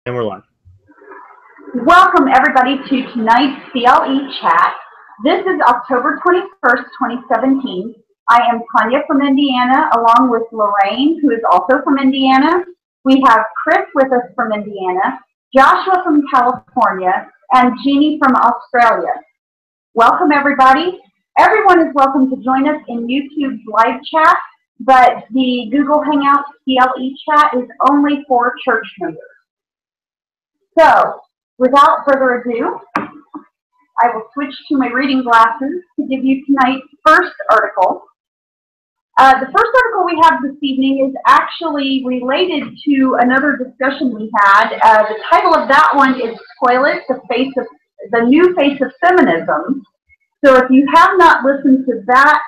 And we're live. Welcome, everybody, to tonight's CLE chat. This is October 21st, 2017. I am Tanya from Indiana, along with Lorraine, who is also from Indiana. We have Chris with us from Indiana, Joshua from California, and Jeannie from Australia. Welcome, everybody. Everyone is welcome to join us in YouTube's live chat, but the Google Hangouts CLE chat is only for church members. So, without further ado, I will switch to my reading glasses to give you tonight's first article. The first article we have this evening is actually related to another discussion we had. The title of that one is Toilet, the New Face of Feminism. So if you have not listened to that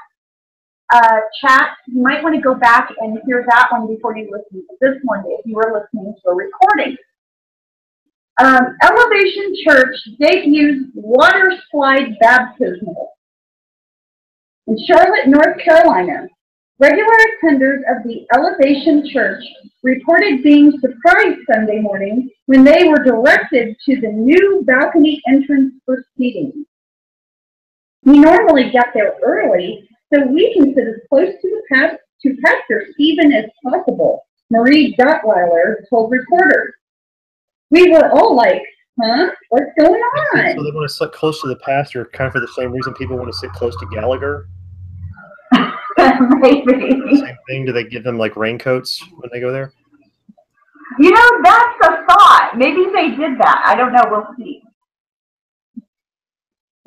chat, you might want to go back and hear that one before you listen to this one if you were listening to a recording. Elevation Church debuts water slide baptismal. In Charlotte, North Carolina, regular attenders of the Elevation Church reported being surprised Sunday morning when they were directed to the new balcony entrance for seating. We normally get there early, so we can sit as close to Pastor Stephen as possible, Marie Gottweiler told reporters. We were all like, huh? What's going on? So they want to sit close to the pastor, kind of for the same reason people want to sit close to Gallagher? Maybe. Same thing? Do they give them like raincoats when they go there? You know, that's a thought. Maybe they did that. I don't know. We'll see.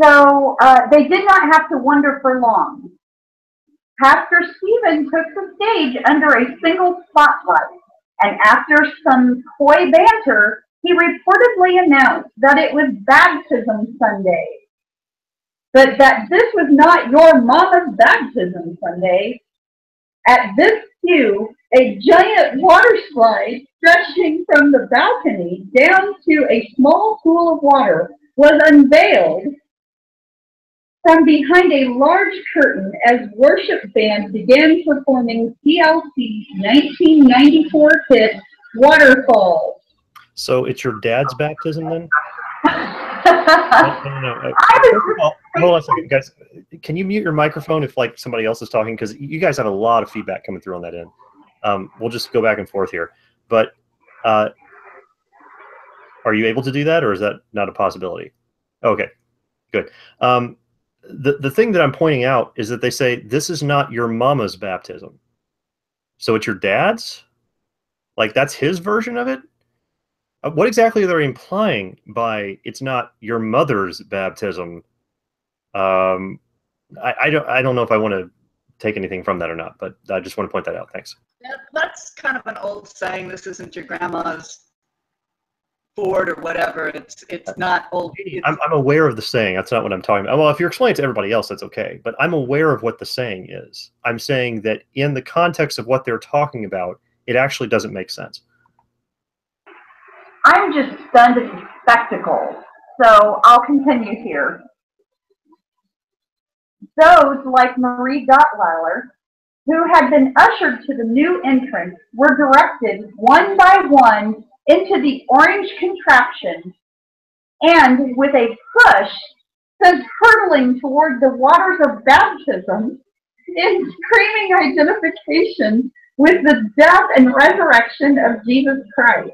So they did not have to wonder for long. Pastor Stephen took the stage under a single spotlight, and after some coy banter, he reportedly announced that it was Baptism Sunday, but that this was not your mama's Baptism Sunday. At this cue, a giant water slide stretching from the balcony down to a small pool of water was unveiled from behind a large curtain as worship band began performing CLC's 1994 hit, Waterfalls. So it's your dad's baptism then? No. Hold on a second, guys. Can you mute your microphone if like somebody else is talking? Because you guys have a lot of feedback coming through on that end. We'll just go back and forth here. But are you able to do that, or is that not a possibility? Okay, good. The thing that I'm pointing out is that they say this is not your mama's baptism. So it's your dad's? Like that's his version of it? What exactly are they implying by it's not your mother's baptism? I don't know if I want to take anything from that or not, but I just want to point that out. Thanks. Yeah, that's kind of an old saying. This isn't your grandma's Ford or whatever. It's not old. I'm aware of the saying. That's not what I'm talking about. Well, if you're explaining it to everybody else, that's okay. But I'm aware of what the saying is. I'm saying that in the context of what they're talking about, it actually doesn't make sense. I'm just stunned at the spectacle, so I'll continue here. Those like Marie Gottweiler, who had been ushered to the new entrance, were directed one by one into the orange contraption and, with a push, sent hurtling toward the waters of baptism in screaming identification with the death and resurrection of Jesus Christ.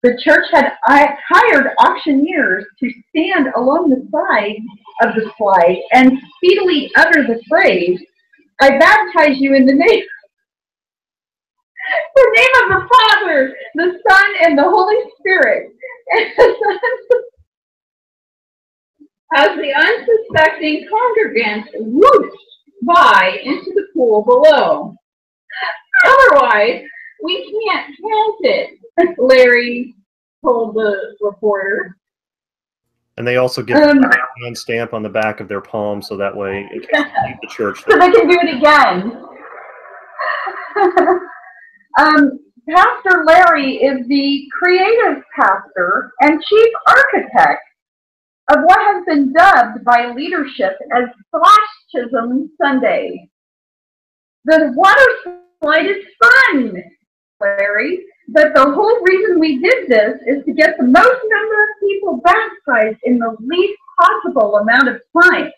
The church had hired auctioneers to stand along the side of the slide and speedily utter the phrase, "I baptize you in the name of the Father, the Son, and the Holy Spirit." As the unsuspecting congregants whooshed by into the pool below. "Otherwise, we can't count it," Larry told the reporter. And they also give a hand stamp on the back of their palm, so that way it can leave the church. So they can do it again. Pastor Larry is the creative pastor and chief architect of what has been dubbed by leadership as Slashism Sunday. The water slide is fun, Larry. But the whole reason we did this is to get the most number of people baptized in the least possible amount of time.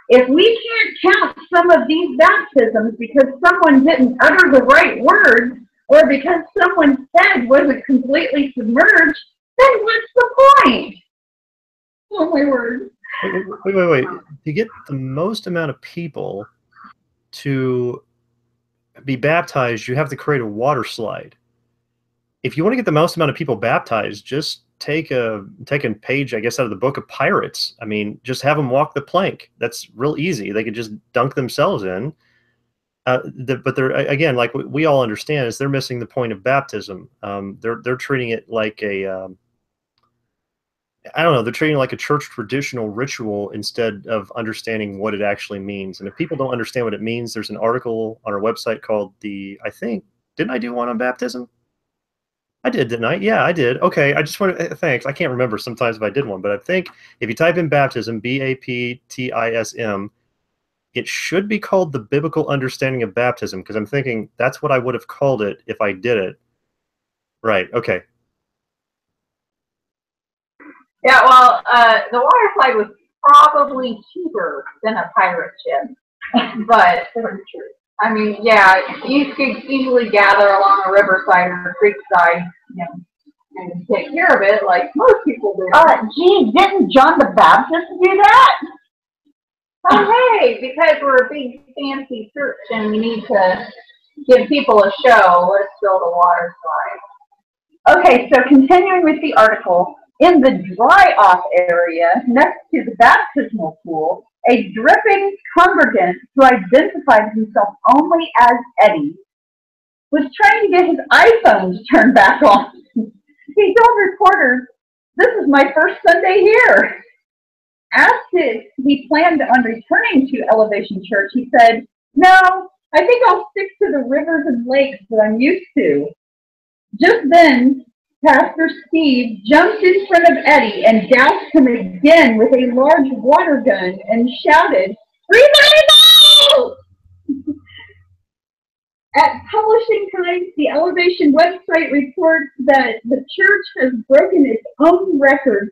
If we can't count some of these baptisms because someone didn't utter the right words or because someone's head wasn't completely submerged, then what's the point? Oh my word. Wait. To get the most amount of people to be baptized, you have to create a water slide. If you want to get the most amount of people baptized, just take a page, I guess, out of the book of pirates. I mean, just have them walk the plank. That's real easy. They could just dunk themselves in. But they're, again, like we all understand, is they're missing the point of baptism. They're treating it like a I don't know, they're treating it like a church traditional ritual instead of understanding what it actually means. And if people don't understand what it means, there's an article on our website called didn't I do one on baptism? I did, didn't I? Yeah, I did. Okay, I just want to, thanks. I can't remember sometimes if I did one, but I think if you type in baptism, B-A-P-T-I-S-M, it should be called the biblical understanding of baptism, because I'm thinking that's what I would have called it if I did it. Right, okay. Yeah, well, the water slide was probably cheaper than a pirate ship, but I mean, yeah, you could easily gather along a riverside or a creekside, you know, and take care of it like most people do. Gee, didn't John the Baptist do that? Oh, hey, because we're a big fancy church and we need to give people a show, let's build a water slide. Okay, so continuing with the article. In the dry-off area next to the baptismal pool, a dripping congregant who identified himself only as Eddie was trying to get his iPhone to turn back on. He told reporters, "This is my first Sunday here." Asked if he planned on returning to Elevation Church, he said, "No, I think I'll stick to the rivers and lakes that I'm used to." Just then, Pastor Steve jumped in front of Eddie and doused him again with a large water gun and shouted, "Revival!" At publishing times, the Elevation website reports that the church has broken its own record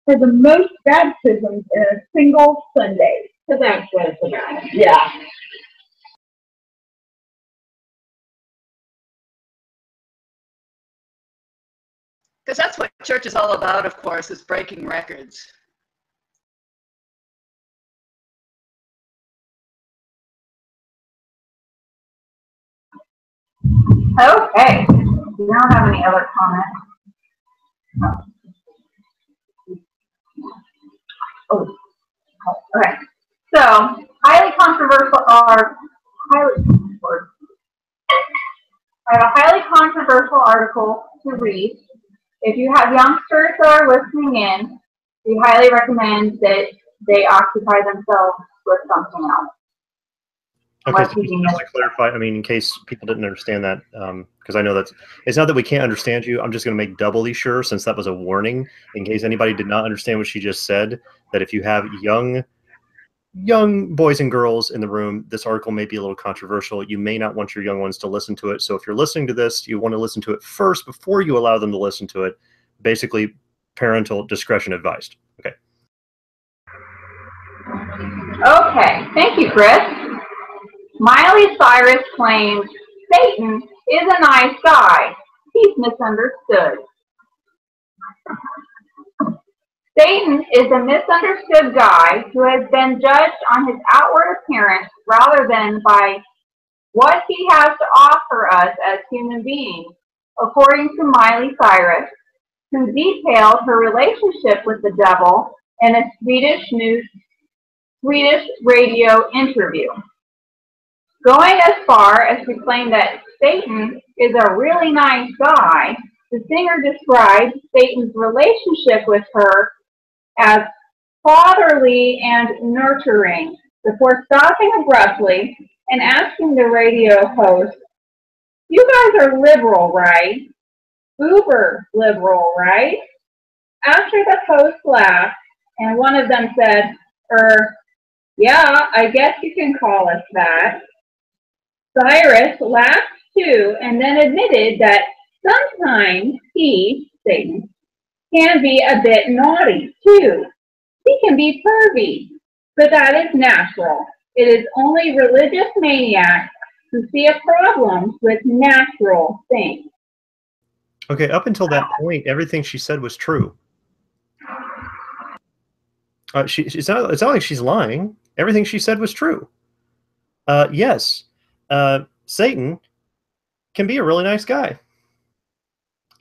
for the most baptisms in a single Sunday. So that's what it's about. Yeah. Because that's what church is all about, of course, is breaking records. Okay. We don't have any other comments. Oh, okay. So, highly controversial I have a highly controversial article to read. If you have youngsters that are listening in, we highly recommend that they occupy themselves with something else. Okay, so just to clarify, I mean, in case people didn't understand that, because I know it's not that we can't understand you. I'm just going to make doubly sure, since that was a warning, in case anybody did not understand what she just said, that if you have young boys and girls in the room, this article may be a little controversial. You may not want your young ones to listen to it. So if you're listening to this, you want to listen to it first before you allow them to listen to it. Basically, parental discretion advised. Okay. Okay, thank you, Chris. Miley Cyrus claims Satan is a nice guy. He's misunderstood. Satan is a misunderstood guy who has been judged on his outward appearance rather than by what he has to offer us as human beings, according to Miley Cyrus, who detailed her relationship with the devil in a Swedish radio interview. Going as far as to claim that Satan is a really nice guy, the singer described Satan's relationship with her as fatherly and nurturing, before stopping abruptly and asking the radio host, "You guys are liberal, right? Uber liberal, right?" After the host laughed, and one of them said, "Yeah, I guess you can call us that." Cyrus laughed too, and then admitted that Sometimes he, Satan, can be a bit naughty too. He can be pervy, but that is natural. It is only religious maniacs who see a problem with natural things. Okay, up until that point, everything she said was true. It's not like she's lying. Everything she said was true. Yes, Satan can be a really nice guy.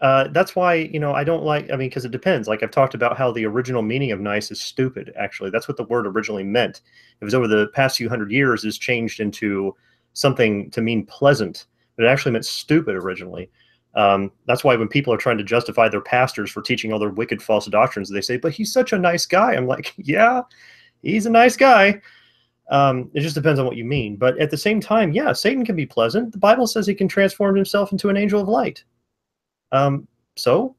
That's why, you know, I don't like, I mean, because it depends. Like I've talked about how the original meaning of nice is stupid, actually. That's what the word originally meant. It was over the past few hundred years is changed into something to mean pleasant, but it actually meant stupid originally. That's why when people are trying to justify their pastors for teaching all their wicked false doctrines, they say, but he's such a nice guy. I'm like, yeah, he's a nice guy. It just depends on what you mean. But at the same time, yeah, Satan can be pleasant. The Bible says he can transform himself into an angel of light. So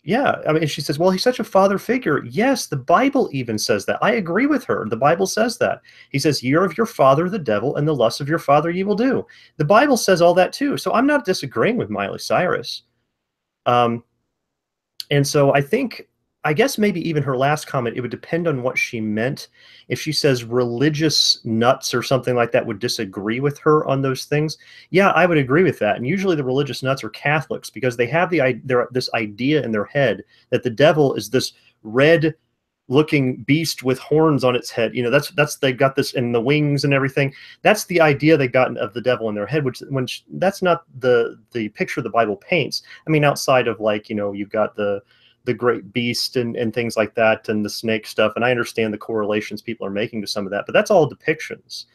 yeah, I mean, she says, well, he's such a father figure. Yes, the Bible even says that. I agree with her. The Bible says that. He says, you're of your father, the devil, and the lusts of your father you will do. The Bible says all that too. So I'm not disagreeing with Miley Cyrus. And so I guess maybe even her last comment, it would depend on what she meant. If she says religious nuts or something like that would disagree with her on those things, yeah, I would agree with that. And usually the religious nuts are Catholics because they have this idea in their head that the devil is this red-looking beast with horns on its head. You know, that's they've got this in the wings and everything. That's the idea they got of the devil in their head, which that's not the picture the Bible paints. I mean, outside of like, you know, you've got the great beast and things like that and the snake stuff. And I understand the correlations people are making to some of that, but that's all depictions.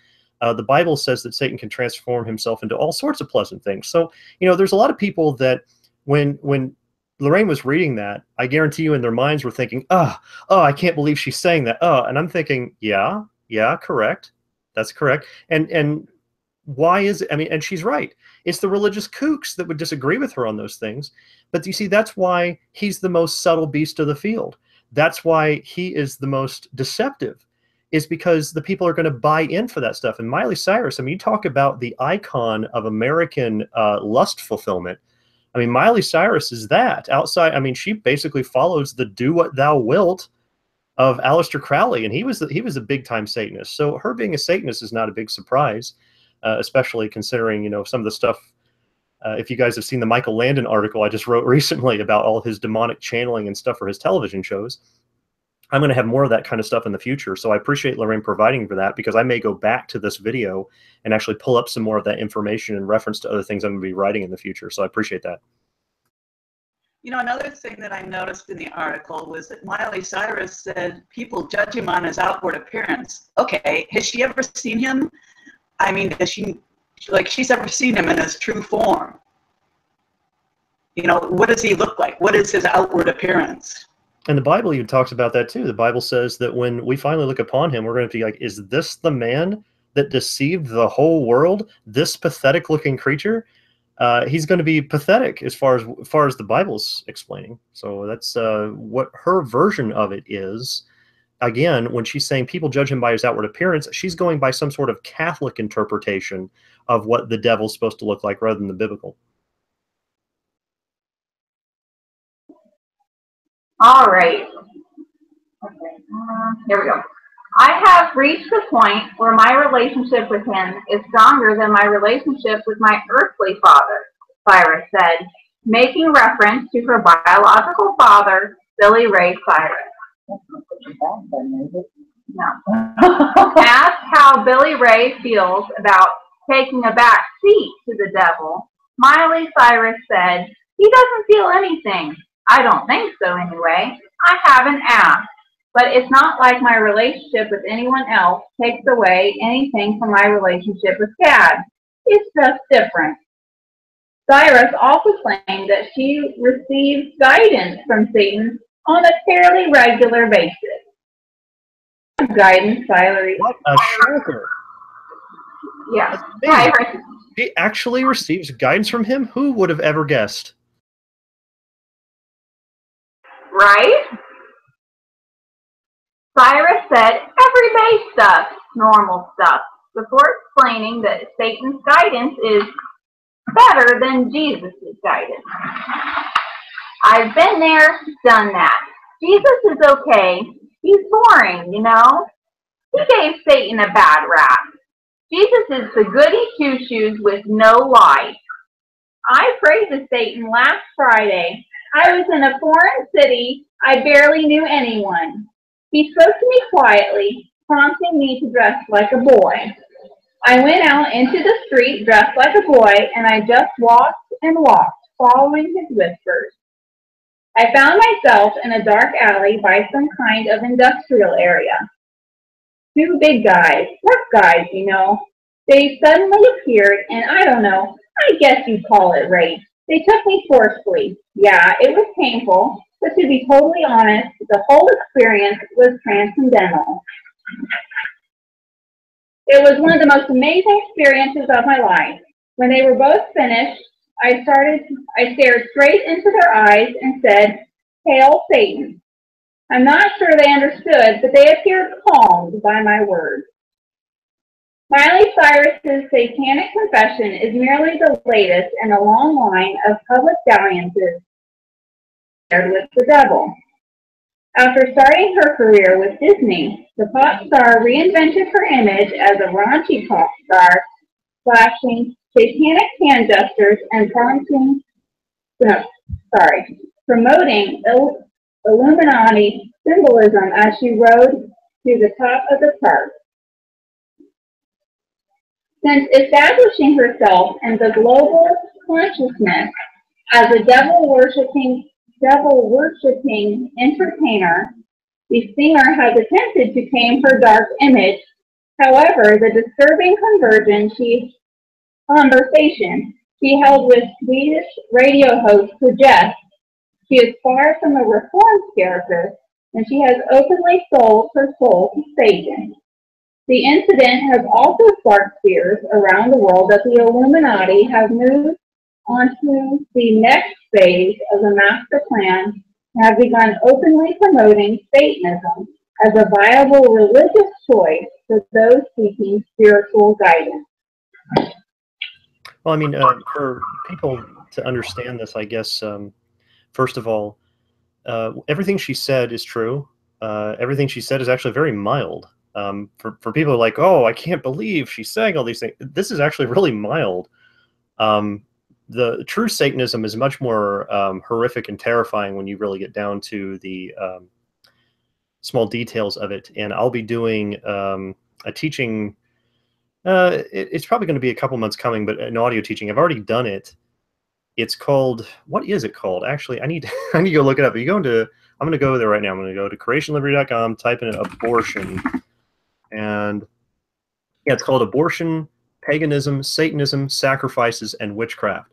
The Bible says that Satan can transform himself into all sorts of pleasant things. So, you know, there's a lot of people that when Lorraine was reading that, I guarantee you in their minds were thinking, oh, I can't believe she's saying that. Oh, and I'm thinking, yeah, correct. That's correct. And why is it? I mean, and she's right. It's the religious kooks that would disagree with her on those things. But you see, that's why he's the most subtle beast of the field. That's why he is the most deceptive, is because the people are going to buy in for that stuff. And Miley Cyrus, I mean, you talk about the icon of American lust fulfillment. I mean, Miley Cyrus is that outside. I mean, she basically follows the do what thou wilt of Aleister Crowley, and he was a big time Satanist. So her being a Satanist is not a big surprise. Especially considering, you know, some of the stuff, if you guys have seen the Michael Landon article I just wrote recently about all his demonic channeling and stuff for his television shows, I'm going to have more of that kind of stuff in the future. So I appreciate Lorraine providing for that, because I may go back to this video and actually pull up some more of that information in reference to other things I'm going to be writing in the future. So I appreciate that. You know, another thing that I noticed in the article was that Miley Cyrus said people judge him on his outward appearance. Okay, has she ever seen him? I mean, she's ever seen him in his true form? You know, what does he look like? What is his outward appearance? And the Bible even talks about that too. The Bible says that when we finally look upon him, we're going to be like, is this the man that deceived the whole world? This pathetic looking creature? He's going to be pathetic as far as the Bible's explaining. So that's what her version of it is. Again, when she's saying people judge him by his outward appearance, she's going by some sort of Catholic interpretation of what the devil's supposed to look like rather than the biblical. All right. Okay. Here we go. I have reached the point where my relationship with him is stronger than my relationship with my earthly father, Cyrus said, making reference to her biological father, Billy Ray Cyrus. No. Asked how Billy Ray feels about taking a back seat to the devil, Miley Cyrus said, he doesn't feel anything. I don't think so anyway. I haven't asked. But it's not like my relationship with anyone else takes away anything from my relationship with Dad. It's just different. Cyrus also claimed that she receives guidance from Satan on a fairly regular basis. Guidance, Cyrus. What a shocker. Yeah. She actually receives guidance from him? Who would have ever guessed? Right? Cyrus said everyday stuff, normal stuff, before explaining that Satan's guidance is better than Jesus' guidance. I've been there, done that. Jesus is okay. He's boring, you know? He gave Satan a bad rap. Jesus is the goody two-shoes with no life. I prayed to Satan last Friday. I was in a foreign city. I barely knew anyone. He spoke to me quietly, prompting me to dress like a boy. I went out into the street dressed like a boy, and I just walked and walked, following his whispers. I found myself in a dark alley by some kind of industrial area. Two big guys, rough guys, you know. They suddenly appeared, and I don't know, I guess you'd call it rape. They took me forcefully. Yeah, it was painful, but to be totally honest, the whole experience was transcendental. It was one of the most amazing experiences of my life. When they were both finished, I stared straight into their eyes and said, "Hail Satan." I'm not sure they understood, but they appeared calmed by my words. Miley Cyrus's satanic confession is merely the latest in a long line of public dalliances shared with the devil. After starting her career with Disney, the pop star reinvented her image as a raunchy pop star, flashing satanic hand gestures and promoting Illuminati symbolism as she rode to the top of the chart. Since establishing herself in the global consciousness as a devil-worshipping entertainer, the singer has attempted to tame her dark image. However, the disturbing conversation she held with Swedish radio host suggests she is far from a reformed character, and she has openly sold her soul to Satan. The incident has also sparked fears around the world that the Illuminati have moved onto the next phase of the master plan and have begun openly promoting Satanism as a viable religious choice for those seeking spiritual guidance. Well, I mean, for people to understand this, I guess, first of all, everything she said is true. Everything she said is actually very mild. For people like, oh, I can't believe she's saying all these things. This is actually really mild. The true Satanism is much more horrific and terrifying when you really get down to the small details of it. And I'll be doing a teaching. It's probably going to be a couple months coming, but an audio teaching. I've already done it. It's called, what is it called? Actually, I need to go look it up. I'm going to go there right now. I'm going to go to creationliberty.com, type in abortion, and yeah, it's called Abortion, Paganism, Satanism, Sacrifices, and Witchcraft.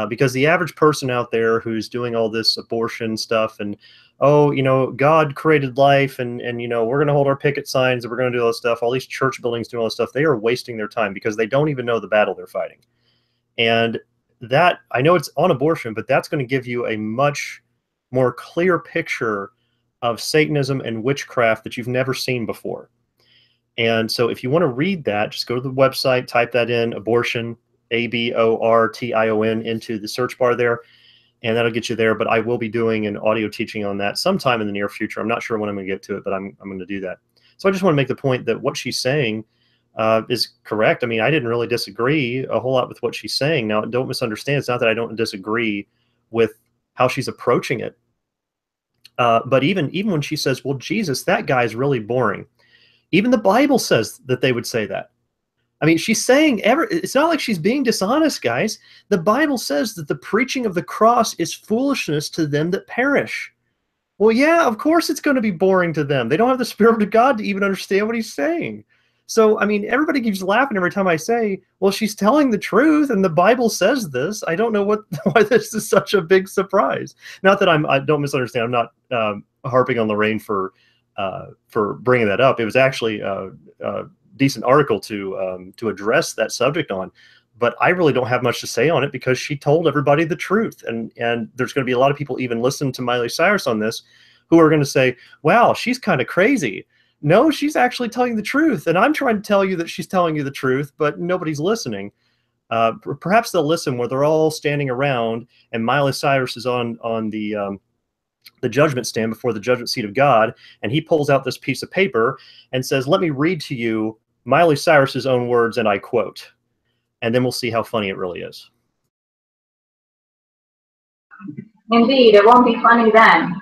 Because the average person out there who's doing all this abortion stuff and, oh, you know, God created life and you know, we're going to hold our picket signs and we're going to do all this stuff, all these church buildings doing all this stuff, they are wasting their time because they don't even know the battle they're fighting. And that, I know it's on abortion, but that's going to give you a much more clear picture of Satanism and witchcraft that you've never seen before. And so if you want to read that, just go to the website, type that in, abortion, ABORTION, into the search bar there, and that'll get you there. But I will be doing an audio teaching on that sometime in the near future. I'm not sure when I'm going to get to it, but I'm going to do that. So I just want to make the point that what she's saying is correct. I mean, I didn't really disagree a whole lot with what she's saying. Now, don't misunderstand. It's not that I don't disagree with how she's approaching it. But even when she says, well, Jesus, that guy is really boring. Even the Bible says that they would say that. I mean, she's saying it's not like she's being dishonest, guys. The Bible says that the preaching of the cross is foolishness to them that perish. Well, yeah, of course it's going to be boring to them. They don't have the Spirit of God to even understand what he's saying. So, I mean, everybody keeps laughing every time I say, well, she's telling the truth and the Bible says this. I don't know why this is such a big surprise. Not that I don't misunderstand. I'm not harping on Lorraine for bringing that up. It was actually a decent article to address that subject on, but I really don't have much to say on it because she told everybody the truth. And there's going to be a lot of people even listening to Miley Cyrus on this who are going to say, wow, she's kind of crazy. No, she's actually telling the truth. And I'm trying to tell you that she's telling you the truth, but nobody's listening. Perhaps they'll listen where they're all standing around and Miley Cyrus is on the judgment stand before the judgment seat of God, and he pulls out this piece of paper and says, "Let me read to you Miley Cyrus's own words, and I quote." And then we'll see how funny it really is. Indeed, it won't be funny then.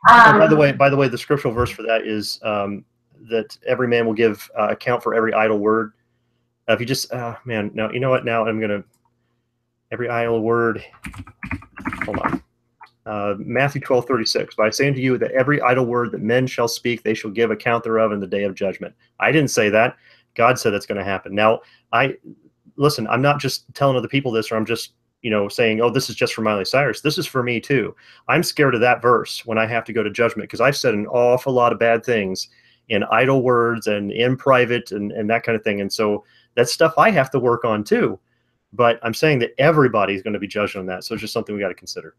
By the way, the scriptural verse for that is that every man will give account for every idle word. If you just, man, no, you know what? Now I'm gonna every idle word. Hold on. Matthew 12:36. But I say unto you that every idle word that men shall speak, they shall give account thereof in the day of judgment. I didn't say that. God said that's going to happen. Now, listen. I'm not just telling other people this, or I'm just saying, oh, this is just for Miley Cyrus. This is for me too. I'm scared of that verse when I have to go to judgment, because I've said an awful lot of bad things in idle words and in private and that kind of thing. And so that's stuff I have to work on too. But I'm saying that everybody's going to be judged on that. So it's just something we got to consider.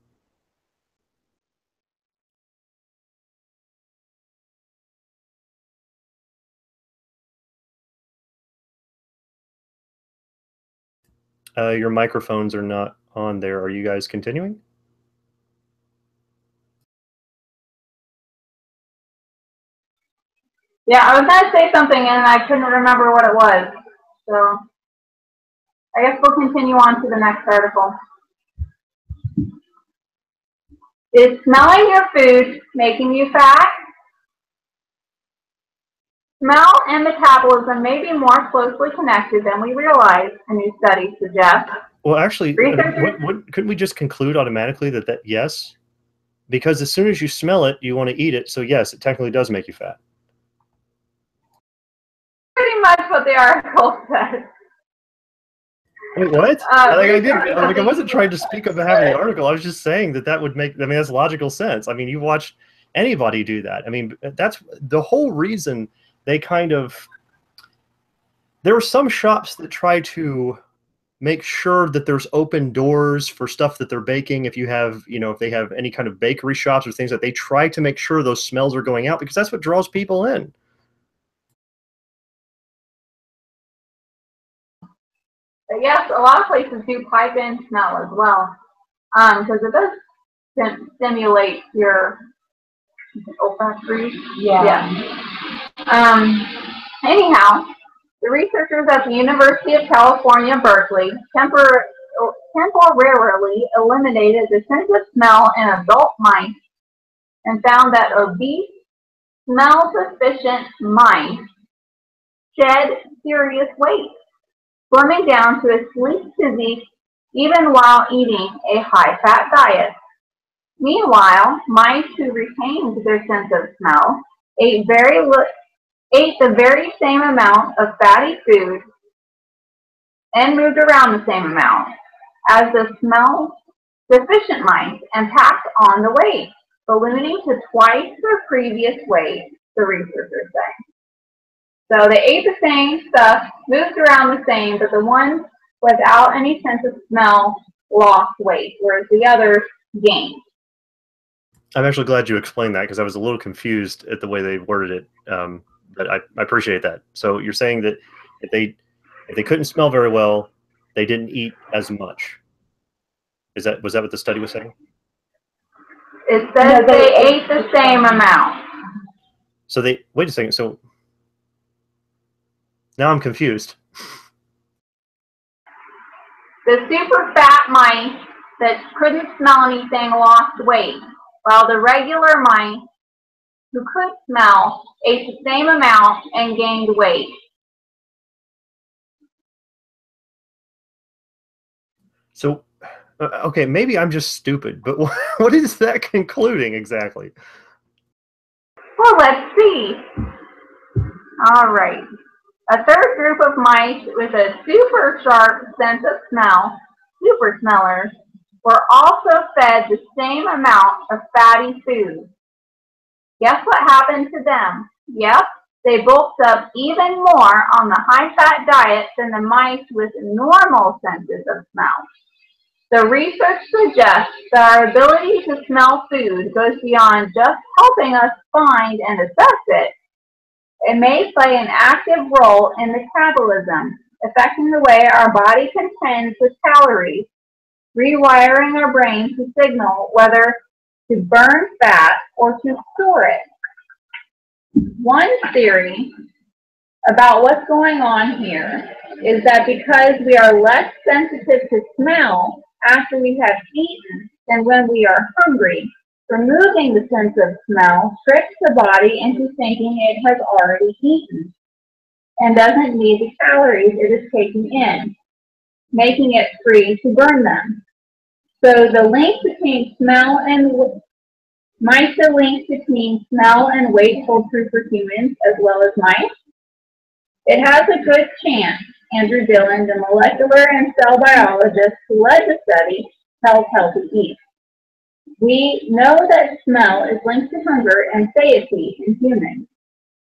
Your microphones are not on there. Are you guys continuing? Yeah, I was going to say something and I couldn't remember what it was. So I guess we'll continue on to the next article. Is smelling your food making you fat? Smell and metabolism may be more closely connected than we realize, a new study suggests. Well, actually, couldn't we just conclude automatically that yes? Because as soon as you smell it, you want to eat it. So yes, it technically does make you fat. Pretty much what the article says. Wait, what? I wasn't trying to speak up behalf of the article. I was just saying that would make, that's logical sense. I mean, you watch anybody do that. I mean, that's the whole reason they there are some shops that try to make sure that there's open doors for stuff that they're baking. If you have, if they have any kind of bakery shops or things that they try to make sure those smells are going out, because that's what draws people in. But yes, a lot of places do pipe in smell as well, because it does stimulate your olfactory. Yeah. Anyhow, the researchers at the University of California, Berkeley, temporarily eliminated the sense of smell in adult mice and found that obese, smell-deficient mice shed serious weight, slimming down to a sleek physique even while eating a high-fat diet. Meanwhile, mice who retained their sense of smell ate the very same amount of fatty food and moved around the same amount as the smell-deficient mice and packed on the weight, ballooning to twice their previous weight, the researchers say. So they ate the same stuff, moved around the same, but the ones without any sense of smell lost weight, whereas the others gained. I'm actually glad you explained that, because I was a little confused at the way they worded it. But I appreciate that. So you're saying that if they couldn't smell very well, they didn't eat as much. Was that what the study was saying? It says they ate the same amount. So wait a second. So now I'm confused. The super fat mice that couldn't smell anything lost weight, while the regular mice who could smell ate the same amount and gained weight. So, okay, maybe I'm just stupid, but what is that concluding exactly? Well, let's see. All right. A third group of mice with a super sharp sense of smell, super smellers, were also fed the same amount of fatty food. Guess what happened to them? Yep, they bulked up even more on the high-fat diet than the mice with normal senses of smell. The research suggests that our ability to smell food goes beyond just helping us find and assess it. It may play an active role in metabolism, affecting the way our body contends with calories, rewiring our brain to signal whether to burn fat or to store it. One theory about what's going on here is that because we are less sensitive to smell after we have eaten than when we are hungry, removing the sense of smell tricks the body into thinking it has already eaten and doesn't need the calories it is taking in, making it free to burn them. So the link between smell and might the link between smell and weight hold true for humans as well as mice? It has a good chance, Andrew Dillon, the molecular and cell biologist who led the study, tells Healthy Eats. We know that smell is linked to hunger and satiety in humans.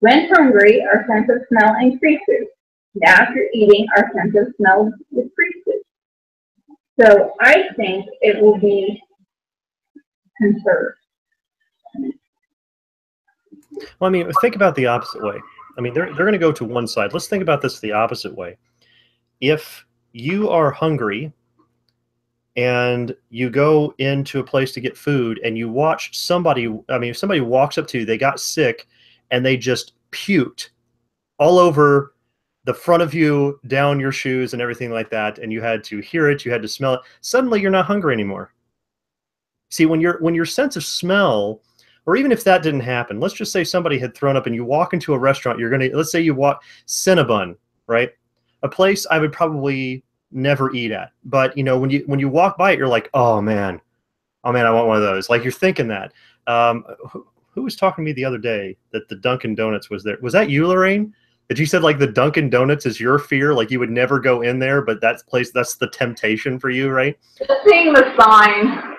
When hungry, our sense of smell increases. And after eating, our sense of smell decreases. So I think it will be conserved. Well, I mean, think about the opposite way. I mean, they're going to go to one side. Let's think about this the opposite way. If you are hungry and you go into a place to get food and you watch somebody, I mean, if somebody walks up to you, they got sick and they just puked all over the front of you, down your shoes and everything like that, and you had to hear it, you had to smell it, suddenly you're not hungry anymore. See, when your sense of smell, or even if that didn't happen, let's just say somebody had thrown up and you walk into a restaurant, you're going to, let's say you walk Cinnabon, right? A place I would probably never eat at. But, you know, when you walk by it, you're like, oh man, I want one of those. Like you're thinking that. Who was talking to me the other day that the Dunkin' Donuts was there? Was that you, Lorraine? That you said like the Dunkin' Donuts is your fear, like you would never go in there, but that place, that's the temptation for you, right? Just seeing the sign.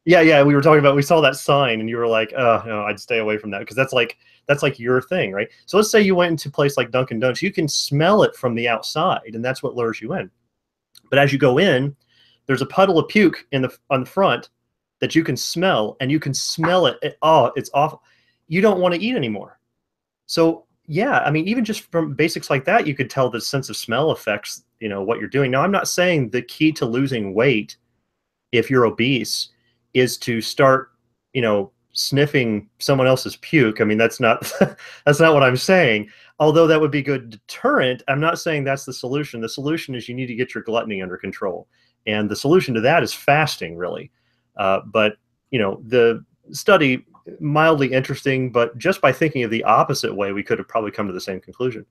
Yeah, we were talking about, we saw that sign and you were like, oh, no, I'd stay away from that because that's like your thing, right? So let's say you went into a place like Dunkin' Donuts, you can smell it from the outside and that's what lures you in. But as you go in, there's a puddle of puke on the front that you can smell, and you can smell it. Oh, it's awful. You don't want to eat anymore. So yeah, I mean, even just from basics like that, you could tell the sense of smell affects, you know, what you're doing. Now, I'm not saying the key to losing weight, if you're obese, is to start, you know, sniffing someone else's puke. I mean, that's not that's not what I'm saying. Although that would be a good deterrent, I'm not saying that's the solution. The solution is you need to get your gluttony under control. And the solution to that is fasting, really. But, you know, the study, mildly interesting, but just by thinking of the opposite way, we could have probably come to the same conclusion.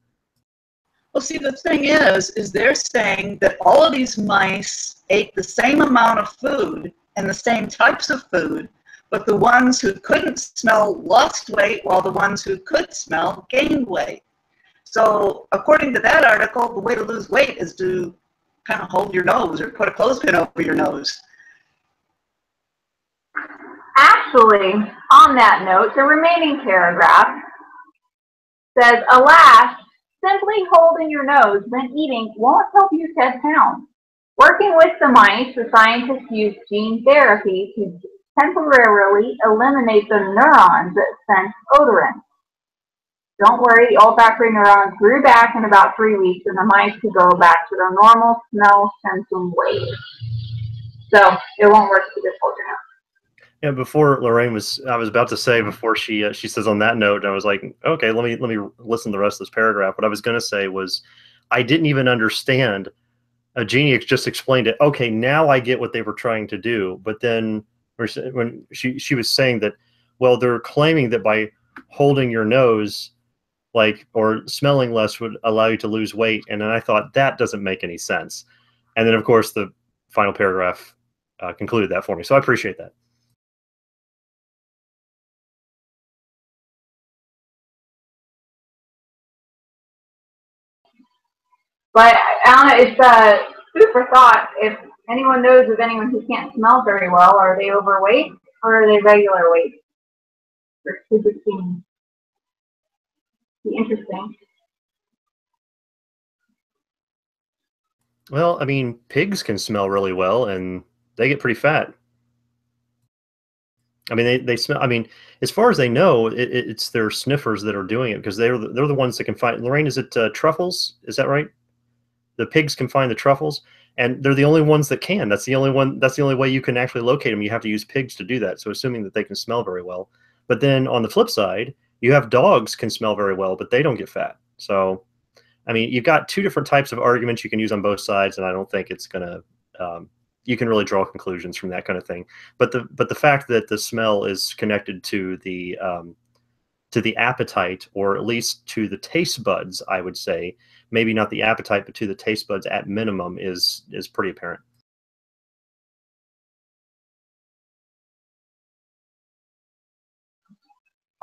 Well, see, the thing is they're saying that all of these mice ate the same amount of food and the same types of food, but the ones who couldn't smell lost weight while the ones who could smell gained weight. So according to that article, the way to lose weight is to kind of hold your nose or put a clothespin over your nose. Actually, on that note, the remaining paragraph says, alas, simply holding your nose when eating won't help you shed pounds. Working with the mice, the scientists used gene therapy to temporarily eliminate the neurons that sense odorants. Don't worry, the olfactory neurons grew back in about 3 weeks, and the mice could go back to their normal smell-sensing ways. So it won't work to just hold your nose. Yeah, before Lorraine I was about to say, before she says on that note, I was like, okay, let me listen to the rest of this paragraph. What I was going to say was, I didn't even understand. Jeannie just explained it. Okay, now I get what they were trying to do. But then when she was saying that, well, they're claiming that by holding your nose, like, or smelling less would allow you to lose weight. And then I thought that doesn't make any sense. And then of course the final paragraph concluded that for me. So I appreciate that. But Anna, it's food for thought. If anyone knows of anyone who can't smell very well, are they overweight or are they regular weight? Or could this be interesting? Well, I mean, pigs can smell really well and they get pretty fat. I mean, they smell. I mean, as far as they know, it's their sniffers that are doing it because they're the ones that can find. Lorraine, is it truffles? Is that right? the pigs can find the truffles, and they're the only ones that can. That's the only way you can actually locate them. You have to use pigs to do that. So assuming that they can smell very well. But then on the flip side, you have dogs can smell very well, but they don't get fat. So, I mean, you've got two different types of arguments you can use on both sides, and I don't think it's going to, you can really draw conclusions from that kind of thing. But the fact that the smell is connected to the appetite, or at least to the taste buds, I would say, maybe not the appetite, but to the taste buds at minimum, is pretty apparent.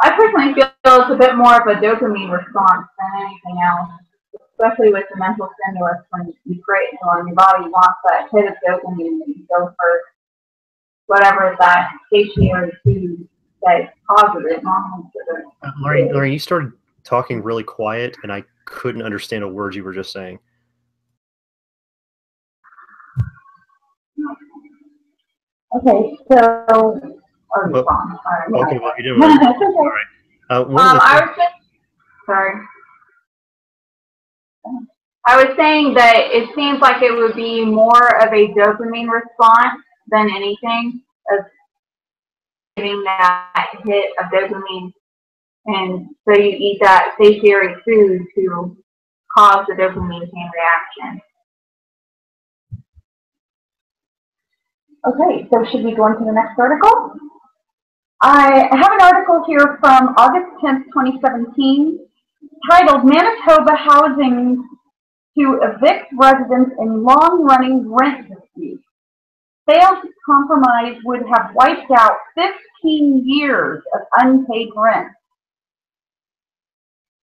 I personally feel it's a bit more of a dopamine response than anything else, especially with the mental stimulus. When you create on your body wants that hit of dopamine, and you go for whatever that stationary food that is positive, Lauren, you started talking really quiet, and I couldn't understand a word you were just saying. Okay, so. Well, Right. okay, well, you did right. All right. I was just sorry. I was saying that it seems like it would be more of a dopamine response than anything, of getting that hit of dopamine, and so you eat that satiary food to cause the dopamine chain reaction. Okay, so should we go into the next article? I have an article here from August 10th, 2017, titled Manitoba Housing to Evict Residents in Long-Running Rent Disputes. Failed to compromise would have wiped out 15 years of unpaid rent.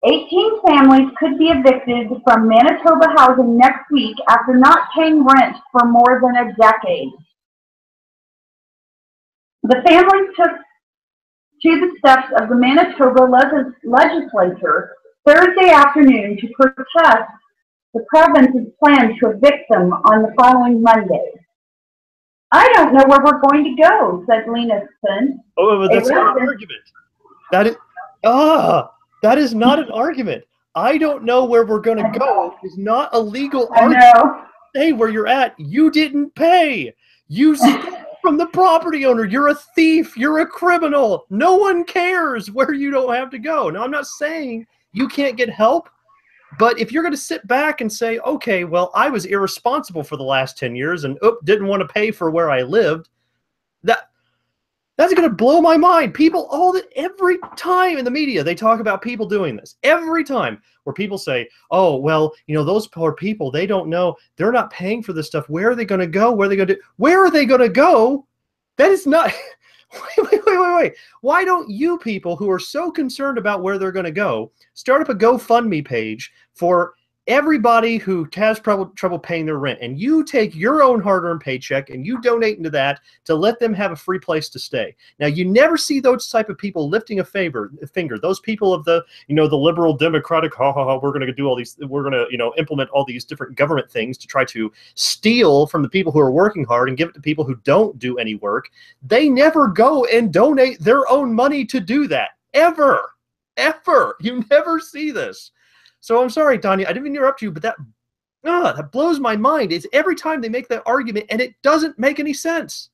18 families could be evicted from Manitoba Housing next week after not paying rent for more than a decade. The families took to the steps of the Manitoba legislature Thursday afternoon to protest the province's plan to evict them on the following Monday. I don't know where we're going to go, said Lena Spence. Oh, but that's not an argument. That is not an argument. I don't know where we're going to go is not a legal argument. I know. Stay where you're at. You didn't pay. You stole from the property owner. You're a thief. You're a criminal. No one cares where you don't have to go. Now, I'm not saying you can't get help, but if you're going to sit back and say, okay, well, I was irresponsible for the last 10 years and didn't want to pay for where I lived, that's going to blow my mind. People, every time in the media, they talk about people doing this. Every time where people say, oh, well, you know, those poor people, they don't know. They're not paying for this stuff. Where are they going to go? Where are they going to do? Where are they going to go? That is not... Wait. Why don't you people who are so concerned about where they're going to go start up a GoFundMe page for everybody who has trouble paying their rent, and you take your own hard-earned paycheck and you donate into that to let them have a free place to stay. Now, you never see those type of people lifting a finger. Those people of the, you know, the liberal democratic, we're going to do all these, we're going to, you know, implement all these different government things to try to steal from the people who are working hard and give it to people who don't do any work. They never go and donate their own money to do that. Ever. You never see this. So I'm sorry, Tanya, I didn't mean to interrupt you, but that blows my mind. It's every time they make that argument, and it doesn't make any sense.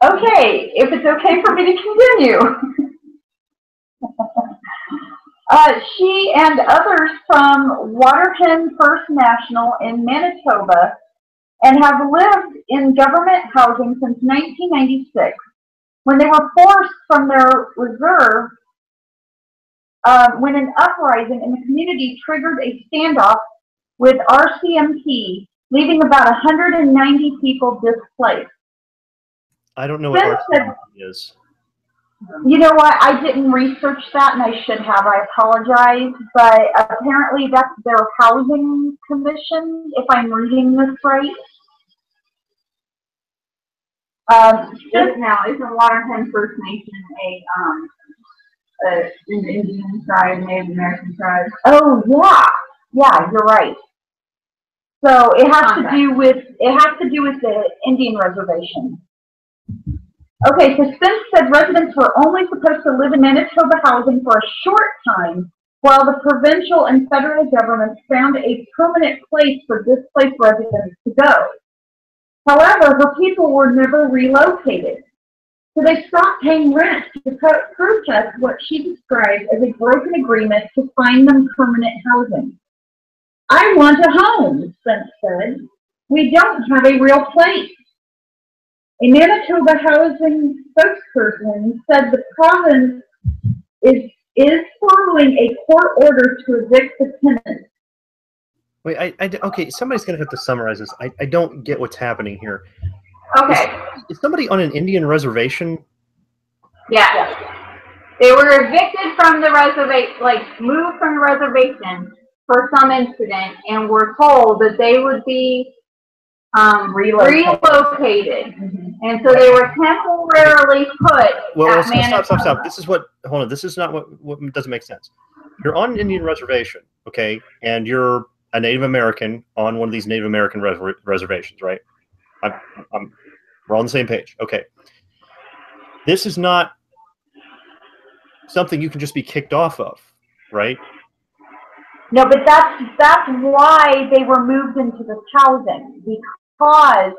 Okay, if it's okay for me to continue. She and others from Waterton First National in Manitoba and have lived in government housing since 1996. When they were forced from their reserve, when an uprising in the community triggered a standoff with RCMP, leaving about 190 people displaced. I don't know what RCMP is. You know what? I didn't research that, and I should have. I apologize. But apparently that's their housing commission, if I'm reading this right. Just now, isn't Waterton First Nation an Indian tribe, Native American tribe? Oh, yeah, you're right. So it has to do with the Indian reservation. Okay, so Spence said residents were only supposed to live in Manitoba housing for a short time while the provincial and federal governments found a permanent place for displaced residents to go. However, her people were never relocated. So they stopped paying rent to protest what she described as a broken agreement to find them permanent housing. I want a home, Spence said. We don't have a real place. A Manitoba housing spokesperson said the province is following a court order to evict the tenants. Wait, okay, somebody's going to have to summarize this. I don't get what's happening here. Okay. Is somebody on an Indian reservation? Yeah. They were evicted from the reservation, like moved from the reservation for some incident, and were told that they would be relocated. And so they were temporarily put Well, at stop. This is what, hold on, this is not what doesn't make sense. You're on an Indian reservation, okay, and you're a Native American on one of these Native American reservations, right? We're on the same page. Okay. This is not something you can just be kicked off of, right? No, but that's why they were moved into this housing, because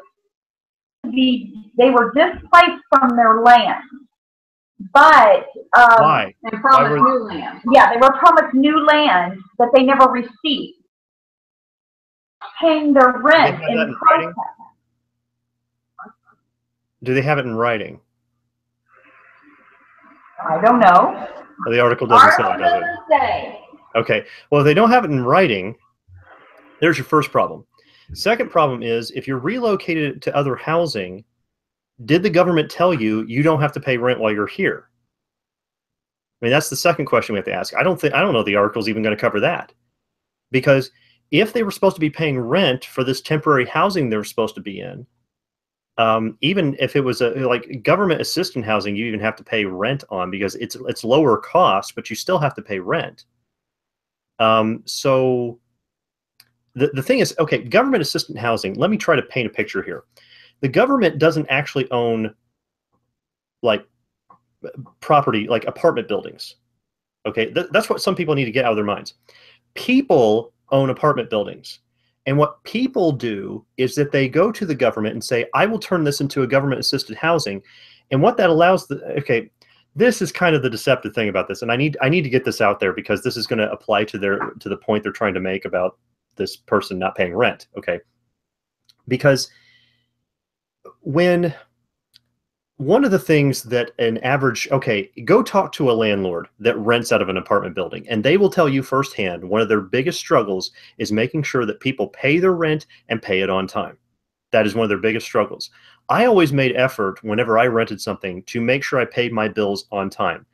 they were displaced from their land. But Why? and promised new land. Yeah, they were promised new land that they never received. Paying their rent in protest. Do they have it in writing? I don't know. Well, the article doesn't say, does it? Doesn't say. Okay. Well, if they don't have it in writing, there's your first problem. Second problem is, if you're relocated to other housing, did the government tell you you don't have to pay rent while you're here? I mean, that's the second question we have to ask. I don't know the article's even going to cover that. Because if they were supposed to be paying rent for this temporary housing they were supposed to be in, even if it was like government assisted housing, you even have to pay rent on, because it's lower cost, but you still have to pay rent. So the thing is, okay, government assisted housing, let me try to paint a picture here. The government doesn't actually own like property, like apartment buildings. Okay, that's what some people need to get out of their minds. People own apartment buildings. And what people do is that they go to the government and say, I will turn this into a government-assisted housing. And what that allows, okay, this is kind of the deceptive thing about this. And I need to get this out there, because this is going to apply to the point they're trying to make about this person not paying rent. Okay. Because when one of the things that an average, okay, go talk to a landlord that rents out of an apartment building, and they will tell you firsthand one of their biggest struggles is making sure that people pay their rent and pay it on time. That is one of their biggest struggles. I always made effort whenever I rented something to make sure I paid my bills on time.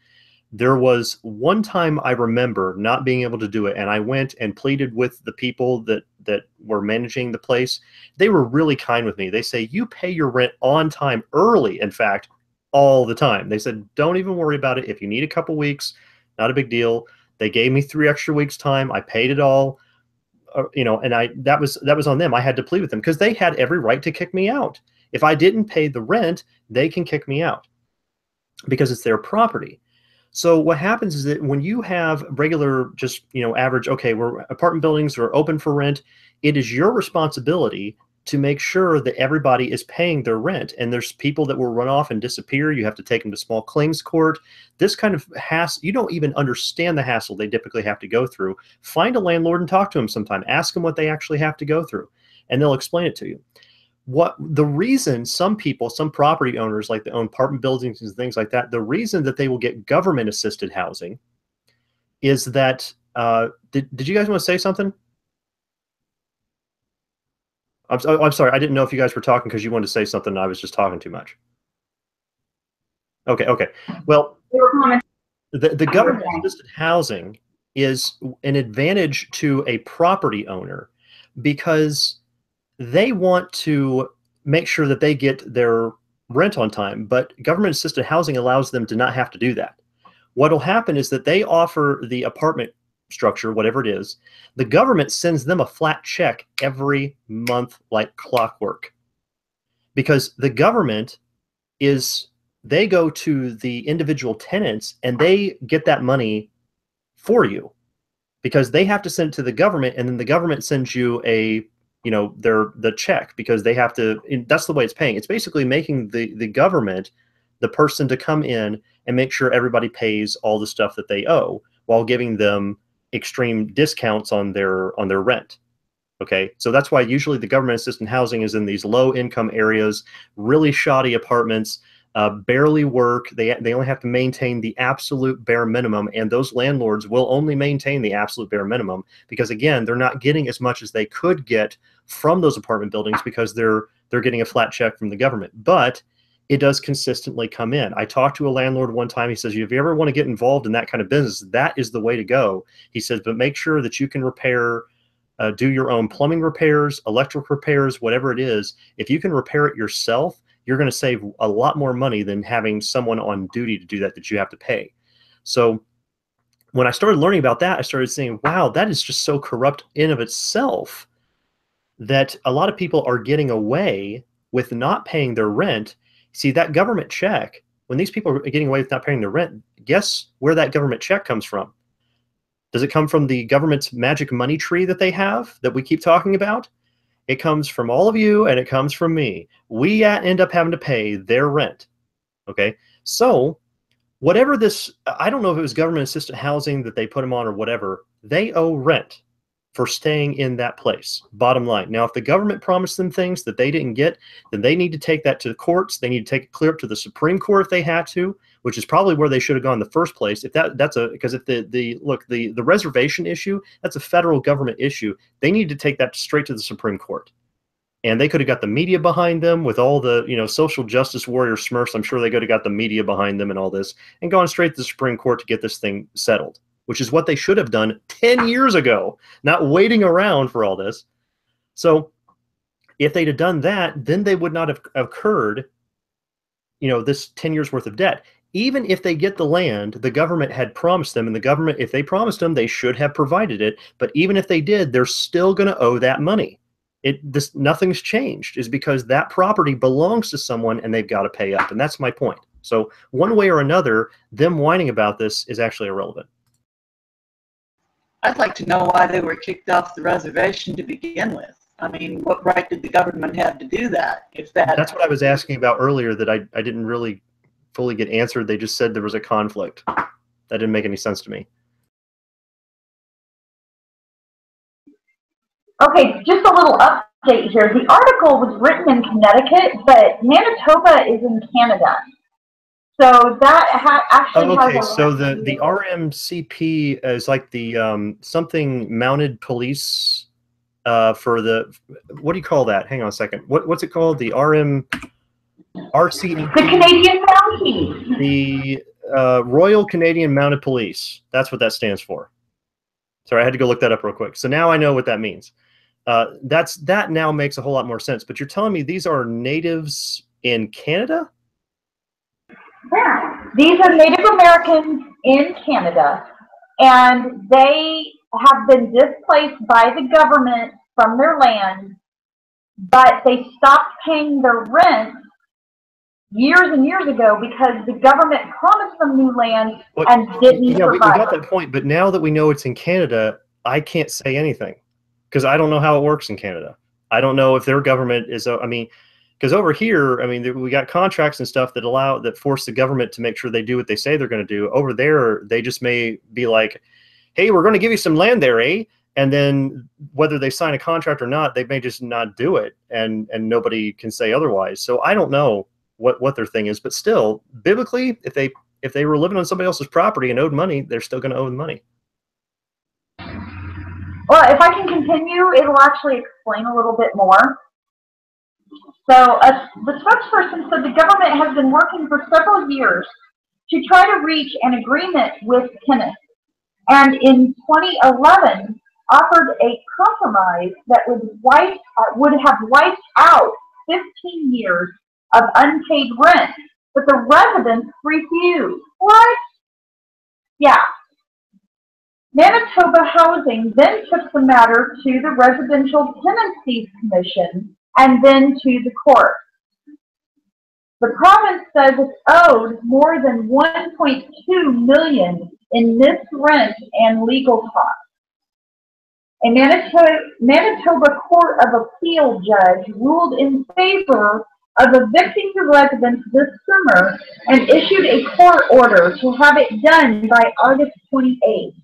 There was one time I remember not being able to do it, and I went and pleaded with the people that were managing the place. They were really kind with me. They say, you pay your rent on time, early, in fact, all the time. They said, don't even worry about it. If you need a couple weeks, not a big deal. They gave me 3 extra weeks time. I paid it all, you know, and that was on them. I had to plead with them because they had every right to kick me out. If I didn't pay the rent, they can kick me out because it's their property. So what happens is that when you have regular, just, you know, average, okay, we're apartment buildings are open for rent, it is your responsibility to make sure that everybody is paying their rent. And there's people that will run off and disappear. You have to take them to small claims court. This kind of hassle, you don't even understand the hassle they typically have to go through. Find a landlord and talk to them sometime. Ask them what they actually have to go through, and they'll explain it to you. What the reason some people, some property owners like that own apartment buildings and things like that, the reason that they will get government assisted housing is that, did you guys want to say something? I'm sorry. I didn't know if you guys were talking because you wanted to say something and I was just talking too much. Okay. Okay. Well, the government assisted housing is an advantage to a property owner because they want to make sure that they get their rent on time, but government assisted housing allows them to not have to do that. What will happen is that they offer the apartment structure, whatever it is, the government sends them a flat check every month like clockwork. Because the government they go to the individual tenants and they get that money for you. because they have to send it to the government, and then the government sends you a, you know, the check, because they have to, that's the way it's paying. It's basically making the government the person to come in and make sure everybody pays all the stuff that they owe, while giving them extreme discounts on their rent. Okay, so that's why usually the government assisted housing is in these low income areas, really shoddy apartments, barely work. They only have to maintain the absolute bare minimum, and those landlords will only maintain the absolute bare minimum, because again, they're not getting as much as they could get from those apartment buildings, because they're getting a flat check from the government. But it does consistently come in. I talked to a landlord one time. He says, if you ever want to get involved in that kind of business, that is the way to go. He says, but make sure that you can repair, do your own plumbing repairs, electric repairs, whatever it is. If you can repair it yourself, you're going to save a lot more money than having someone on duty to do that you have to pay. So when I started learning about that, I started saying, wow, that is just so corrupt in of itself, that a lot of people are getting away with not paying their rent. See, that government check, when these people are getting away with not paying their rent, guess where that government check comes from? Does it come from the government's magic money tree that they have, that we keep talking about? It comes from all of you, and it comes from me. We end up having to pay their rent. Okay, so whatever this, I don't know if it was government assisted housing that they put them on or whatever, they owe rent for staying in that place, bottom line. Now, if the government promised them things that they didn't get, then they need to take that to the courts. They need to take it clear up to the Supreme Court if they had to, which is probably where they should have gone in the first place. If because if the reservation issue, that's a federal government issue. They need to take that straight to the Supreme Court. And they could have got the media behind them with all the, you know, social justice warrior smurfs. I'm sure they could have got the media behind them and all this, and gone straight to the Supreme Court to get this thing settled, which is what they should have done 10 years ago, not waiting around for all this. So if they'd have done that, then they would not have occurred, you know, this 10 years worth of debt. Even if they get the land, the government had promised them, and the government, if they promised them, they should have provided it. But even if they did, they're still going to owe that money. Nothing's changed, is because that property belongs to someone and they've got to pay up. And that's my point. So one way or another, them whining about this is actually irrelevant. I'd like to know why they were kicked off the reservation to begin with. I mean, what right did the government have to do that? That's what I was asking about earlier, that I didn't really fully get answered. They just said there was a conflict. That didn't make any sense to me. Okay, just a little update here. The article was written in Connecticut, but Manitoba is in Canada. So that actually has a so the RMCP is like the something mounted police for the, what do you call that? Hang on a second. What's it called? The RCEP. The Canadian Mounties. The Royal Canadian Mounted Police. That's what that stands for. Sorry, I had to go look that up real quick. So now I know what that means. That now makes a whole lot more sense. But you're telling me these are natives in Canada? Yeah. These are Native Americans in Canada, and they have been displaced by the government from their land, but they stopped paying their rent years and years ago because the government promised them new land and didn't provide. We got that point, but now that we know it's in Canada, I can't say anything because I don't know how it works in Canada. I don't know if their government is, I mean, because over here, I mean, we got contracts and stuff that force the government to make sure they do what they say they're going to do. Over there, they just may be like, hey, we're going to give you some land there, eh? And then whether they sign a contract or not, they may just not do it, and nobody can say otherwise. So I don't know what their thing is, but still, biblically, if they were living on somebody else's property and owed money, they're still going to owe the money. Well, if I can continue, it'll actually explain a little bit more. So the spokesperson said the government has been working for several years to try to reach an agreement with tenants, and in 2011 offered a compromise that would have wiped out 15 years of unpaid rent, but the residents refused. What? Yeah. Manitoba Housing then took the matter to the Residential Tenancies Commission and then to the court. The province says it's owed more than $1.2 million in missed rent and legal costs. A Manitoba Court of Appeal judge ruled in favor of evicting the residents this summer and issued a court order to have it done by August 28th.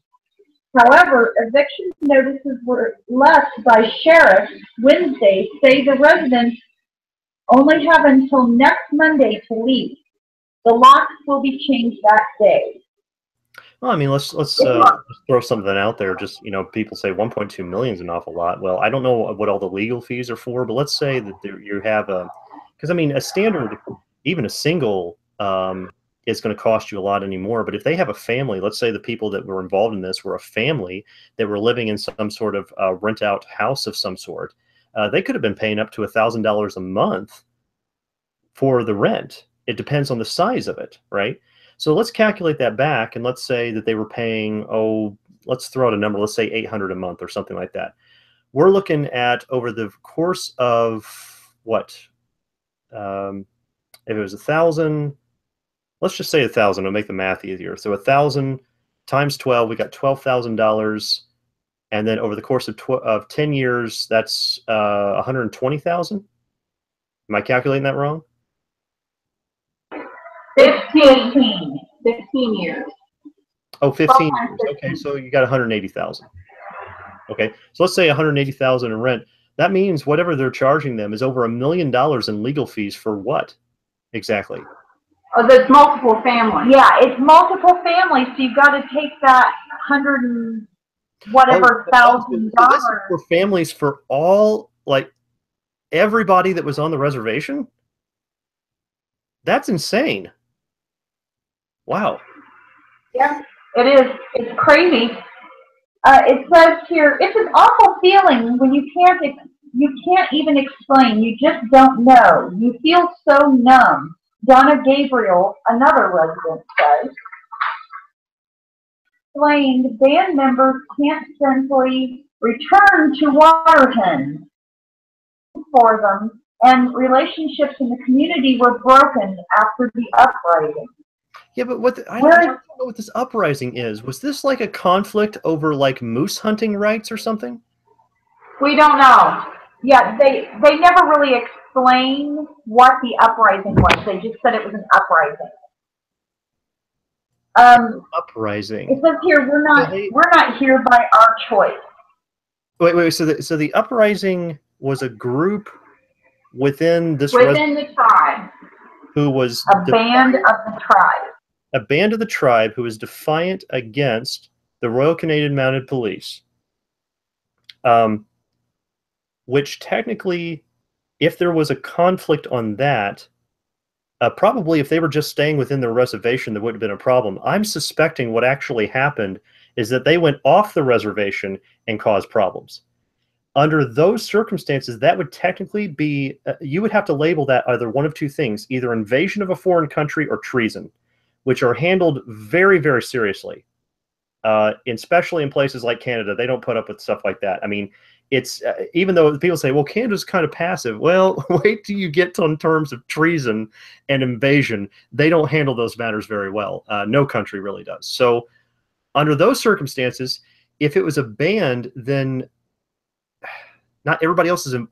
However, eviction notices were left by sheriffs Wednesday say the residents only have until next Monday to leave. The locks will be changed that day. Well, I mean, let's throw something out there. Just, you know, people say 1.2 million is an awful lot. Well, I don't know what all the legal fees are for, but let's say that you have a, because I mean, a standard, even a single, is going to cost you a lot anymore. But if they have a family, let's say the people that were involved in this were a family that were living in some sort of rent out house of some sort, they could have been paying up to $1,000 a month for the rent. It depends on the size of it, right? So let's calculate that back, and let's say that they were paying, let's throw out a number, let's say $800 a month or something like that. We're looking at, over the course of what? If it was 1,000, let's just say 1,000, it'll make the math easier. So 1,000 times 12, we got $12,000, and then over the course of 10 years, that's 120,000. Am I calculating that wrong? 15 years. Oh, 15 years. Okay, so you got 180,000. Okay, so let's say 180,000 in rent. That means whatever they're charging them is over $1 million in legal fees for what exactly? Oh, that's multiple families. Yeah, it's multiple families, so you've got to take that $100 and whatever $1,000. So this is for families for all, like, everybody that was on the reservation? That's insane. Wow. Yeah, it is. It's crazy. It says here, it's an awful feeling when you can't even explain. You just don't know. You feel so numb. Donna Gabriel, another resident, says. Explained band members can't simply return to Waterton for them, and relationships in the community were broken after the uprising. Yeah, but I don't know what this uprising is. Was this like a conflict over like moose hunting rights or something? We don't know. Yeah, they never really explained what the uprising was. They just said it was an uprising. Uprising. It says here we're not here by our choice. Wait. So the uprising was a group within this the tribe, who was a band of the tribe. A band of the tribe who was defiant against the Royal Canadian Mounted Police, which technically, if there was a conflict on that, probably if they were just staying within their reservation, there wouldn't have been a problem. I'm suspecting what actually happened is that they went off the reservation and caused problems. Under those circumstances, that would technically be, you would have to label that either one of two things, either invasion of a foreign country or treason, which are handled very, very seriously. Especially in places like Canada, they don't put up with stuff like that. I mean, it's even though people say, well, Canada's kind of passive. Well, wait till you get on terms of treason and invasion. They don't handle those matters very well. No country really does. So under those circumstances, if it was a band, then not everybody else is in.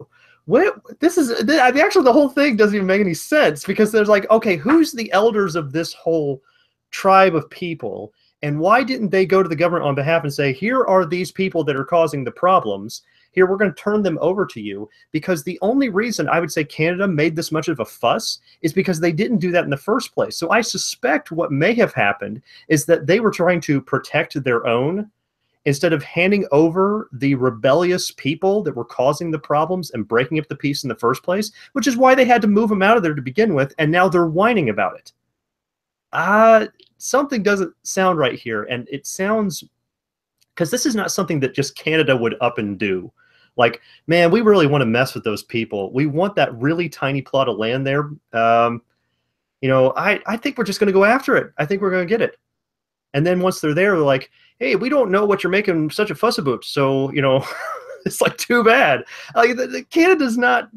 Actually, the whole thing doesn't even make any sense, because there's like, okay, who's the elders of this whole tribe of people, and why didn't they go to the government on behalf and say, here are these people that are causing the problems, here, we're going to turn them over to you? Because the only reason I would say Canada made this much of a fuss is because they didn't do that in the first place. So I suspect what may have happened is that they were trying to protect their own, instead of handing over the rebellious people that were causing the problems and breaking up the peace in the first place, which is why they had to move them out of there to begin with, and now they're whining about it. Something doesn't sound right here, and it sounds, because this is not something that just Canada would up and do. Like, man, we really want to mess with those people. We want that really tiny plot of land there. You know, I think we're just going to go after it. I think we're going to get it. And then once they're there, they're like, hey, we don't know what you're making such a fuss about. So, you know, it's like, too bad. Canada's not,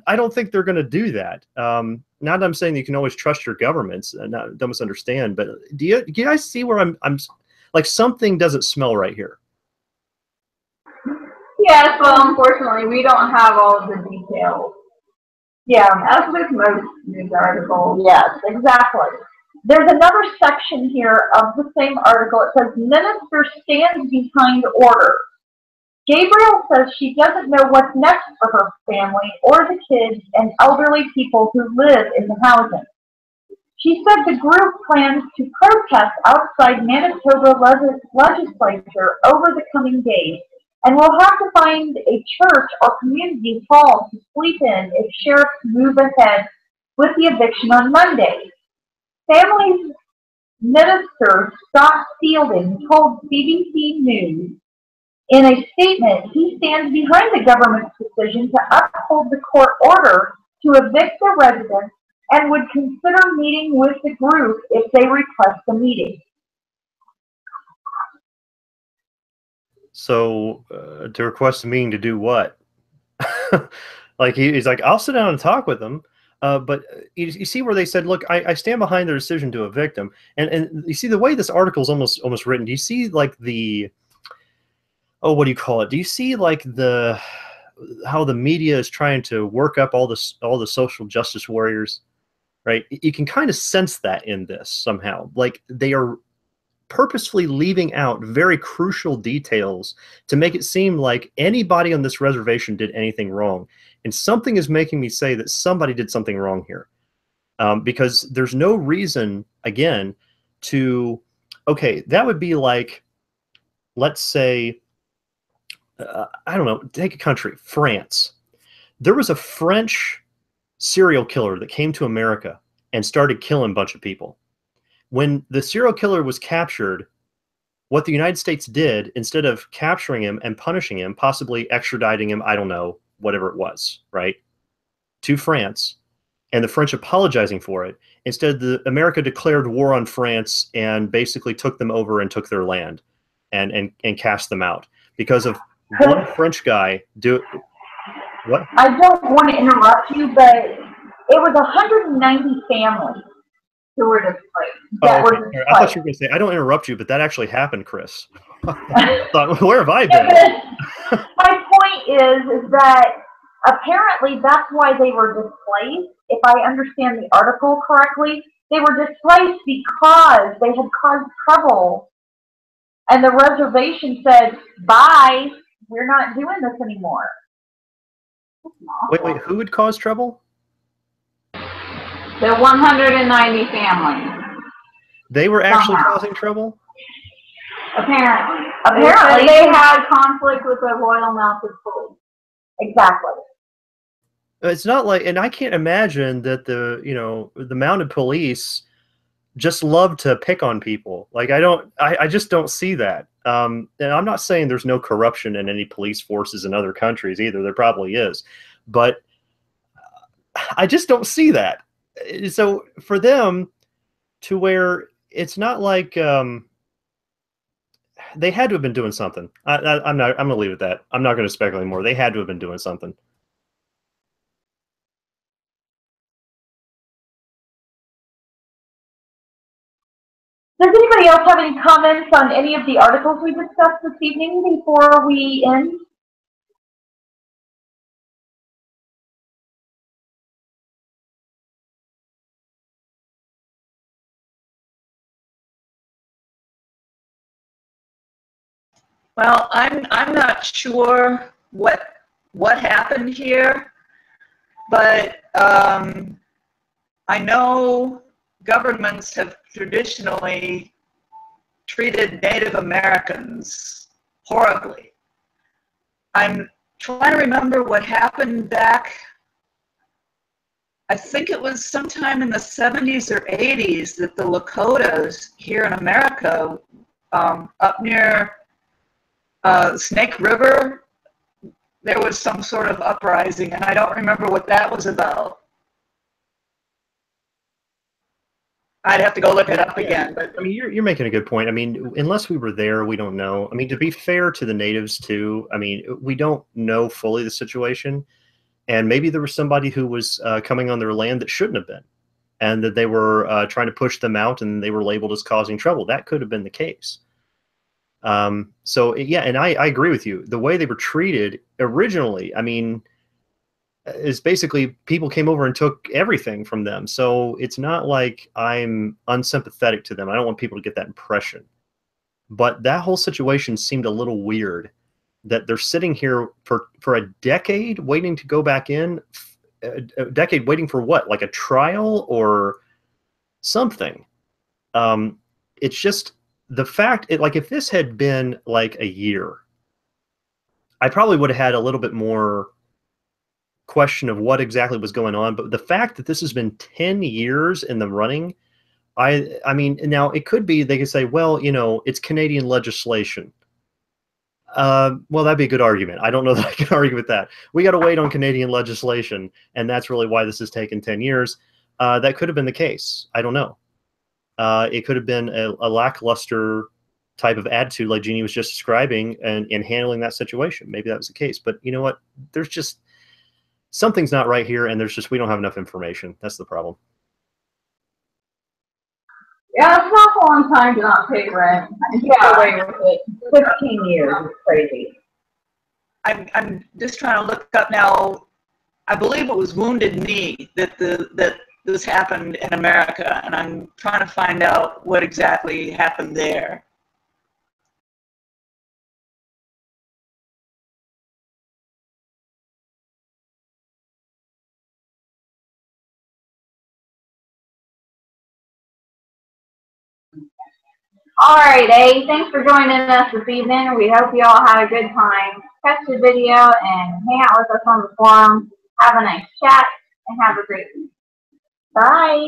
I don't think they're going to do that. Not that I'm saying you can always trust your governments, don't misunderstand, but do you guys see where I'm like, something doesn't smell right here? Yes, well, unfortunately, we don't have all of the details. Yeah, As with most news articles. yes, exactly. There's another section here of the same article. It says, minister stands behind order. Gabriel says she doesn't know what's next for her family or the kids and elderly people who live in the housing. She said the group plans to protest outside Manitoba legislature over the coming days and will have to find a church or community hall to sleep in if sheriffs move ahead with the eviction on Monday. Family's minister, Scott Fielding, told CBC News in a statement he stands behind the government's decision to uphold the court order to evict the residents and would consider meeting with the group if they request a meeting. So to request a meeting to do what? Like he's like, I'll sit down and talk with them. But you see where they said, look, I stand behind their decision to evict them. And you see the way this article is almost written. Do you see like the, oh, what do you call it? Do you see like how the media is trying to work up all the social justice warriors, right? You can kind of sense that in this somehow. Like they are purposefully leaving out very crucial details to make it seem like anybody on this reservation did anything wrong. And something is making me say that somebody did something wrong here. Because there's no reason, again, to, okay, that would be like, let's say, I don't know, take a country, France. There was a French serial killer that came to America and started killing a bunch of people. When the serial killer was captured, what the United States did, instead of capturing him and punishing him, possibly extraditing him, I don't know, whatever it was, right, to France, and the French apologizing for it, instead America declared war on France and basically took them over and took their land and cast them out because of one French guy what? I don't want to interrupt you, but it was 190 families who were displaced. I thought you were going to say, I don't interrupt you, but that actually happened, Chris. I thought, where have I been? My point is that apparently that's why they were displaced. If I understand the article correctly, they were displaced because they had caused trouble. And the reservation said, bye, we're not doing this anymore. Wait, who would cause trouble? The 190 families. They were actually causing trouble? Apparently. Apparently. They had conflict with the Royal Mounted Police. Exactly. It's not like, and I can't imagine that the mounted police just love to pick on people. Like I just don't see that. And I'm not saying there's no corruption in any police forces in other countries either. There probably is, but I just don't see that. So for them to where it's not like they had to have been doing something. I'm going to leave it at that. I'm not going to speculate more. They had to have been doing something. Does anybody else have any comments on any of the articles we discussed this evening before we end? Well, I'm not sure what happened here, but I know governments have traditionally treated Native Americans horribly. I'm trying to remember what happened back, I think it was sometime in the 70s or 80s that the Lakotas here in America, up near Snake River, there was some sort of uprising, and I don't remember what that was about. I'd have to go look it up again. But I mean, you're making a good point. I mean, unless we were there, we don't know. I mean, to be fair to the natives too, I mean, we don't know fully the situation, and maybe there was somebody who was coming on their land that shouldn't have been, and that they were trying to push them out, and they were labeled as causing trouble. That could have been the case. So yeah, and I agree with you. The way they were treated originally, I mean, is basically people came over and took everything from them. So it's not like I'm unsympathetic to them. I don't want people to get that impression. But that whole situation seemed a little weird, that they're sitting here for a decade waiting to go back in. A decade waiting for what? Like a trial or something? It's just the fact, like if this had been like a year, I probably would have had a little bit more question of what exactly was going on. But the fact that this has been 10 years in the running, I mean, now it could be they could say, well, you know, it's Canadian legislation. Well, that'd be a good argument. I don't know that I can argue with that. We got to wait on Canadian legislation, and that's really why this has taken 10 years. That could have been the case. I don't know. It could have been a lackluster type of attitude like Jeannie was just describing and handling that situation. Maybe that was the case. But you know what? There's just something's not right here, and we don't have enough information. That's the problem. Yeah, it's an awful long time to not pay rent and get away with it. 15 years is crazy. I'm just trying to look up now. I believe it was Wounded Knee that this happened in America, and I'm trying to find out what exactly happened there. All right, thanks for joining us this evening. We hope you all had a good time. Catch the video and hang out with us on the forum. Have a nice chat and have a great week. Bye.